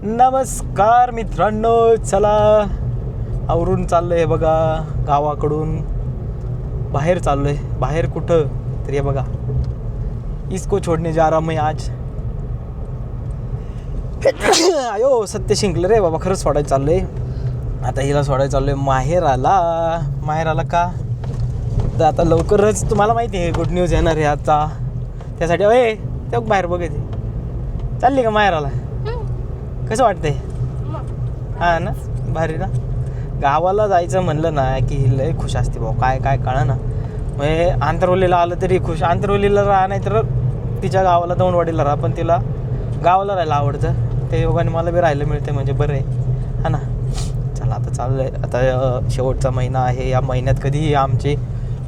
नमस्कार मित्रांनो, चला आवरून चाललो आहे बघा गावाकडून बाहेर चाललो आहे. बाहेर कुठं तर हे बघा, इसको छोडने जा रहा मैं आज. आयो सत्य शिंकलं रे बाबा, खरंच सोडायला चाललो आहे. आता हिला सोडायला चाललो आहे माहेराला का तर आता लवकरच तुम्हाला माहिती आहे गुड न्यूज येणार आहे आता. त्यासाठी अय त्या बाहेर बघायचे चालली का माहेराला. कसं वाटतंय? हां ना, भारी ना. गावाला जायचं म्हणलं ना की लय खुश असते भाऊ. काय कळा ना, म्हणजे आंतरवलीला आलं तरी खुश. आंतरवलीला राहा नाही तर तिच्या गावाला दौंडवाडीला राहा, पण तिला गावाला राहायला आवडतं. ते योगाने मला बी राहायला मिळते म्हणजे बरं आहे हा ना. चला आता चाललं आहे. आता शेवटचा महिना आहे. या महिन्यात कधीही आमची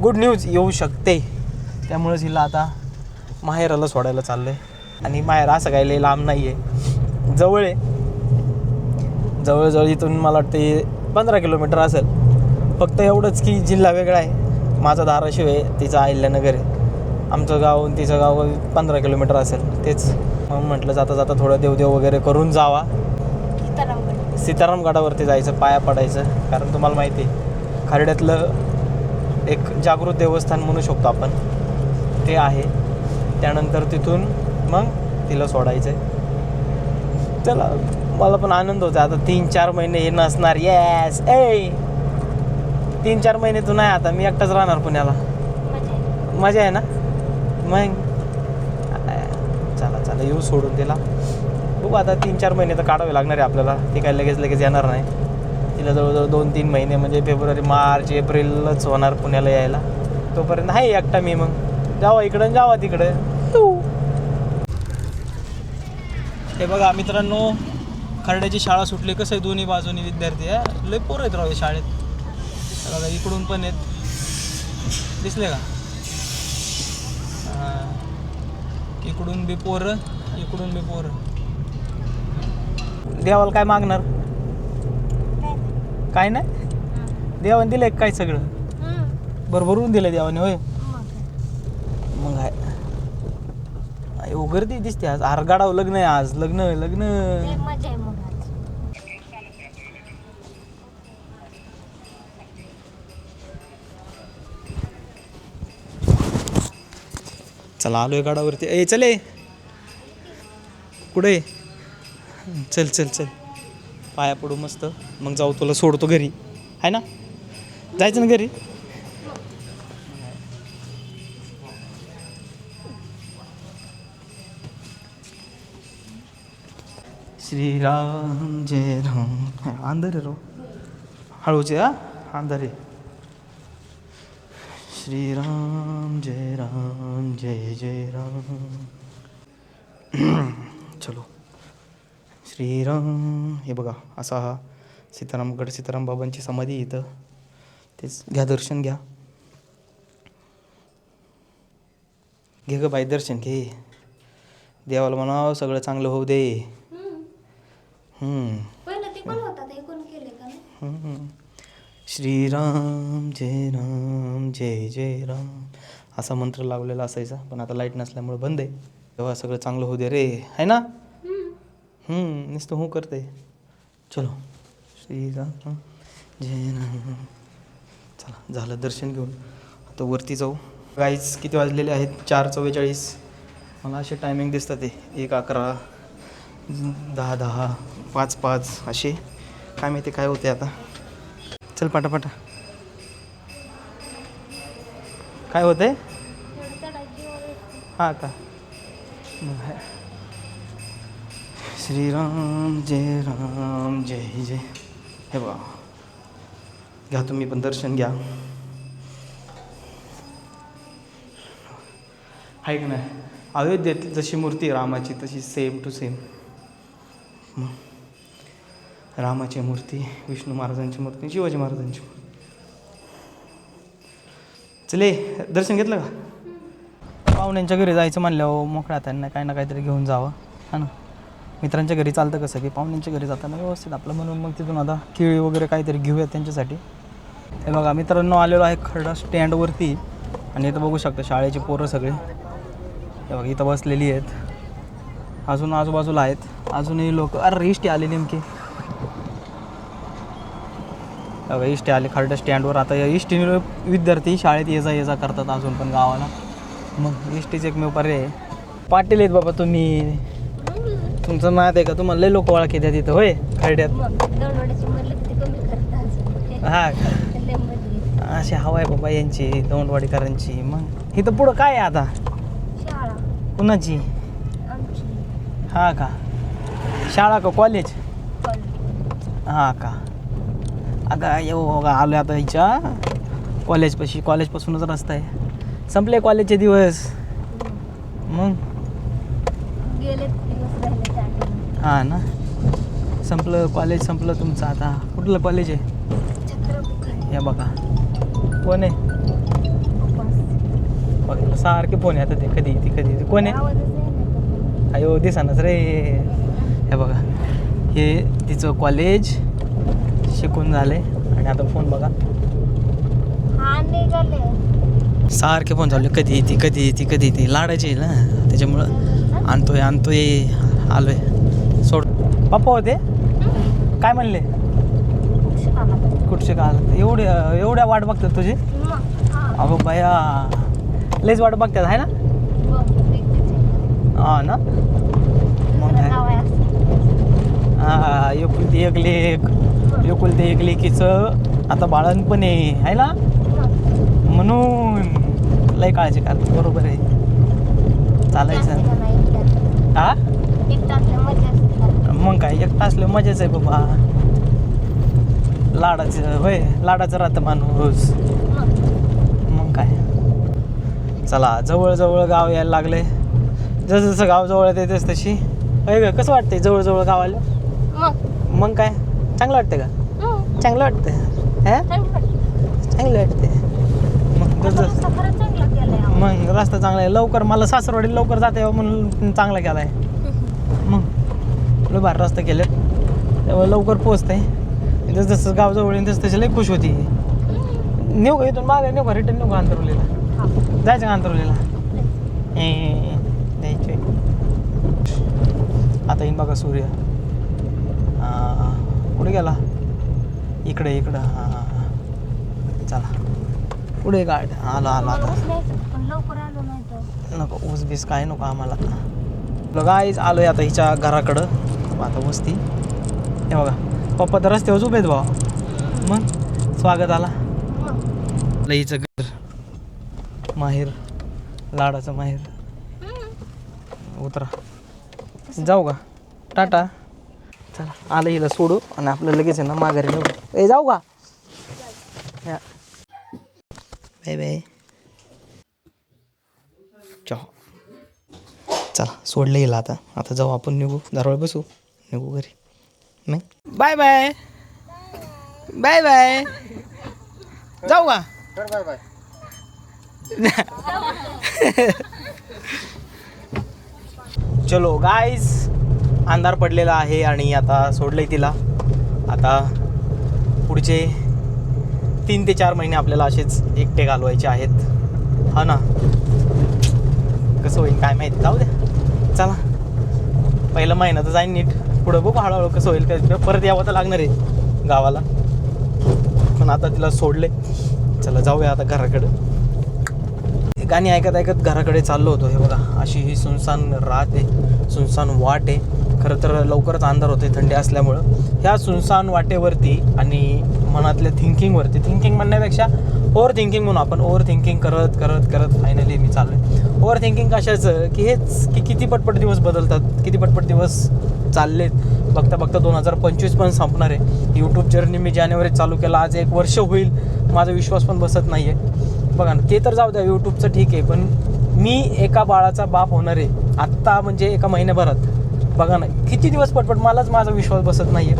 गुड न्यूज येऊ शकते. त्यामुळेच हिला आता माहेराला सोडायला चाललं आहे. आणि माहेर असं काही लय लांब नाही आहे, जवळ आहे. जवळजवळ इथून मला वाटते 15 किलोमीटर असेल. फक्त एवढंच की जिल्हा वेगळा आहे. माझा धाराशिव आहे, तिचा अहिल्यानगर आहे. आमचं गाव आणि तिचं गाव 15 किलोमीटर असेल. तेच मग म्हटलं जाता जाता थोडं देवदेव वगैरे करून जावा. सीतारामगडावरती जायचं, पाया पडायचं. कारण तुम्हाला माहिती आहे खर्ड्यातलं एक जागृत देवस्थान म्हणू शकतो आपण, ते आहे. त्यानंतर तिथून मग तिला सोडायचं आहे. चला, मला पण आनंद होता. आता 3-4 महिने हे नसणार. येस 3-4 महिने तू नाही, आता मी एकटाच राहणार पुण्याला. मजा आहे ना मग. चला येऊ सोडून तिला. बघू आता 3-4 महिने तर काढावे लागणार आहे आपल्याला. ती काय लगेच येणार नाही. तिला जवळजवळ 2-3 महिने म्हणजे फेब्रुवारी, मार्च, एप्रिलच होणार पुण्याला यायला. तोपर्यंत आहे एकटा मी. मग जावा इकडं जावा तिकडं. हे बघा मित्रांनो, खर्ड्याची शाळा सुटली. कसं आहे दोन्ही बाजूनी विद्यार्थी आहे. लय पोरं आहेत राहू शाळेत. बघा इकडून पण आहेत, दिसले का? हां, इकडून बी पोरं, इकडून बी पोरं. देवाला काय मागणार? काय नाही. देवाने दिलं काय सगळं भरभरून दिलं देवाने. होय मग आहे. गर्दी दिसते आज. आरगाडाव लग्न आहे आज. लग्न चला आलोय गाडावरती. चले कुठे? चल पाया पडू मस्त. मग जाऊ, तुला सोडतो घरी. आहे ना, जायचं ना घरी. श्रीराम जय राम. अंधारे रो हळूचे अंधारे. श्रीराम जय राम जय राम. चलो श्रीराम. हे बघा असा हा सीतारामगड, सीताराम बाबांची समाधी इथं. तेच घ्या, दर्शन घ्या. घे ग बाई, दर्शन घे. देवाला म्हणावं सगळं चांगलं होऊ दे. श्रीराम जय राम असा मंत्र लावलेला असायचा, पण आता लाईट नसल्यामुळे बंद आहे. तेव्हा सगळं चांगलं होऊ दे रे, आहे ना. नुसतं हो करते. चलो श्रीराम जय राम. चला झालं दर्शन घेऊन, आता वरती जाऊ. गाईज किती वाजलेले आहेत? 4:44. मला असे टायमिंग दिसतात ते 1:11, 10:10, 5:05 असे. काय माहिती काय होते आता. चल पाटा काय होते. हां का. श्रीराम जय. हे बघा, घ्या तुम्ही पण दर्शन घ्या. आहे का नाही, अयोध्येत जशी मूर्ती रामाची तशी सेम टू सेम. रामाची मूर्ती, विष्णू महाराजांची मूर्ती, शिवाजी महाराजांची मूर्ती. चले दर्शन घेतलं का? पाहुण्यांच्या घरी जायचं म्हणल्यावर मोकळ्या त्यांना काही ना काहीतरी घेऊन जावं, हा ना. मित्रांच्या घरी चालतं कसं की पाहुण्यांच्या घरी जाताना व्यवस्थित आपलं, म्हणून मग तिथून आता केळी वगैरे काहीतरी घेऊयात त्यांच्यासाठी. हे बघा मित्रांनो, आलेलो आहे खर्डा स्टँडवरती. आणि इथं बघू शकता शाळेची पोरं सगळे हे बघा इथं बसलेली आहेत. अजून आजूबाजूला आहेत. अजूनही लोक. अरे इष्टी आले नेमके. इष्टी आले खरडं स्टँडवर. आता या इष्टी विद्यार्थी शाळेत ये जा करतात अजून पण गावाला. मग इष्टीच एकमेव पर्याय आहे. पाटील आहेत बाबा तुम्ही. तुमचं नात आहे का? तुम्हाला लय लोक ओळख येतात तिथं होय खरड्यात. हा अशी हवा आहे बाबा यांची दौंडवाडीकरांची. मग इथं पुढं काय आहे आता? कुणाची? हा का? शाळा का कॉलेज? हा का? अगं येऊ आलो आता हिच्या कॉलेजपाशी. कॉलेजपासूनच रस्ता आहे. संपले कॉलेजचे दिवस. मग हा ना, संपलं कॉलेज. संपलं तुमचं आता. कुठलं कॉलेज आहे? या बघा कोण आहे बघा. सारखे फोन आहे आता. ते कधी ती कधी ती कोण आहे? अयो दिसानच रे. हे बघा हे तिचं कॉलेज शिकून झाले आणि आता फोन बघा. सारखे फोन चालू. कधी येते कधी येते कधी येते. लाडायची ना त्याच्यामुळं आणतोय आलोय. सोड. पप्पा होते काय म्हणले? कुठचे का आलं? एवढ्या वाट बघतात तुझी? अगो बाया लयच वाट बघतात आहे ना. हा ना. मग हा एकुलते एक लेकीचं आता बाळणपण आहे ना. म्हणून लय काळजी करते. बरोबर आहे. चालायचं हा. मग काय एकटा असलं मजाच आहे बाबा. लाडाचं होय. लाडाचं राहतं माणूस. मग काय. चला जवळ गाव यायला लागले. जसं गाव जवळ येते तशी होय. कसं वाटतंय जवळ गाव आलं? मग काय चांगलं वाटतं का? चांगलं वाटतं हा. चांगलं वाटते. मग रस्ता चांगला आहे. लवकर मला सासरवाडी लवकर जाता यावं म्हणून चांगला केला आहे. मग भारी रस्ता केलेत त्यामुळे लवकर पोचते. जसं गाव जवळ येईल तसं लई खुश होती. नेऊ का इथून मागे? नेऊ का रिटर्न? नेऊ का अंतरवलीला? जायचं का अंतरवलीला? द्यायचे आता येईन बघा सूर्य. कुठे गेला? इकडे. हां चला पुढे गाड. आलो आता. नको ऊस बीस काय नको आम्हाला. गाईच आलोय आता हिच्या घराकडं. आता वस्ती हे बघा. पप्पा तर रस्त्यावर उभे आहेत भाऊ. मग स्वागत आला. हिचं घर माहेर. लाडाचं माहेर. उतरा जाऊ का? टाटा. चला आलं हिला सोडू आणि आपलं लगेच आहे ना माघारी नेऊ. जाऊ का? Bye bye. चला सोडलं हिला आता जाऊ आपण. निघू दरवाजा बसू. निघू घरी. नाही बाय बाय. Bye bye. जाऊ का? Bye bye. चलो गाईज अंधार पडलेला आहे आणि आता सोडलंय तिला. आता पुढचे 3 ते 4 महिने आपल्याला असेच एकटे घालवायचे आहेत. हा ना. कसं होईल काय माहिती. जाऊ द्या. चला पहिला महिना तर जाईन नीट. पुढं बघू हळूहळू कसं होईल. काय परत यावं तर लागणार आहे गावाला. पण आता तिला सोडले. चला जाऊया आता घराकडं. गाणी ऐकत घराकडे चाललो होतो. हे बघा अशी ही सुनसान रात आहे. सुनसान वाट आहे. खरं तर लवकरच अंधार होते थंडी असल्यामुळं. ह्या सुनसान वाटेवरती आणि मनातल्या थिंकिंगवरती. थिंकिंग म्हणण्यापेक्षा ओव्हर थिंकिंग म्हणून आपण. ओव्हर थिंकिंग करत फायनली मी चाललो आहे. ओव्हर थिंकिंग कशाचं की हेच की किती पटपट दिवस बदलतात. किती पटपट दिवस चाललेत. बघता 2025 पण संपणार आहे. यूट्यूब जर्नी मी जानेवारीत चालू केला. आज 1 वर्ष होईल. माझा विश्वास पण बसत नाही आहे. बघा ना ते तर जाऊ द्या. यूट्यूबचं ठीक आहे. पण मी एका बाळाचा बाप होणार आहे आत्ता म्हणजे एका महिन्याभरात. बघा ना किती दिवस पटपट. मलाच माझा विश्वास बसत नाही आहे.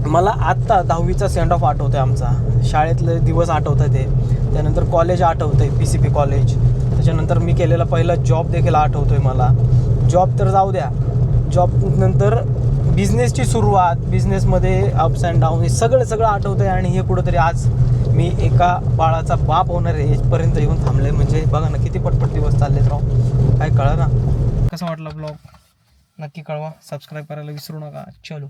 मला आत्ता 10वीचा सेंड ऑफ आठवतं आहे आमचा. शाळेतले दिवस आठवतं आहे ते. त्यानंतर कॉलेज आठवतं आहे PCP कॉलेज. त्याच्यानंतर मी केलेला पहिला जॉब देखील आठवतो आहे मला. जॉब तर जाऊ द्या. जॉब नंतर बिझनेसची सुरुवात. बिझनेसमध्ये अप्स अँड डाऊन हे सगळं आठवतं आहे. आणि हे कुठंतरी आज मी एका बाळाचा बाप होणार आहे इथपर्यंत येऊन थांबले. म्हणजे बघा ना किती पटपट दिवस चाललेत राव. काय कळलं ना. कसा वाटला ब्लॉग? नक्की कळवा. सबस्क्राईब करायला विसरू नका. चलो.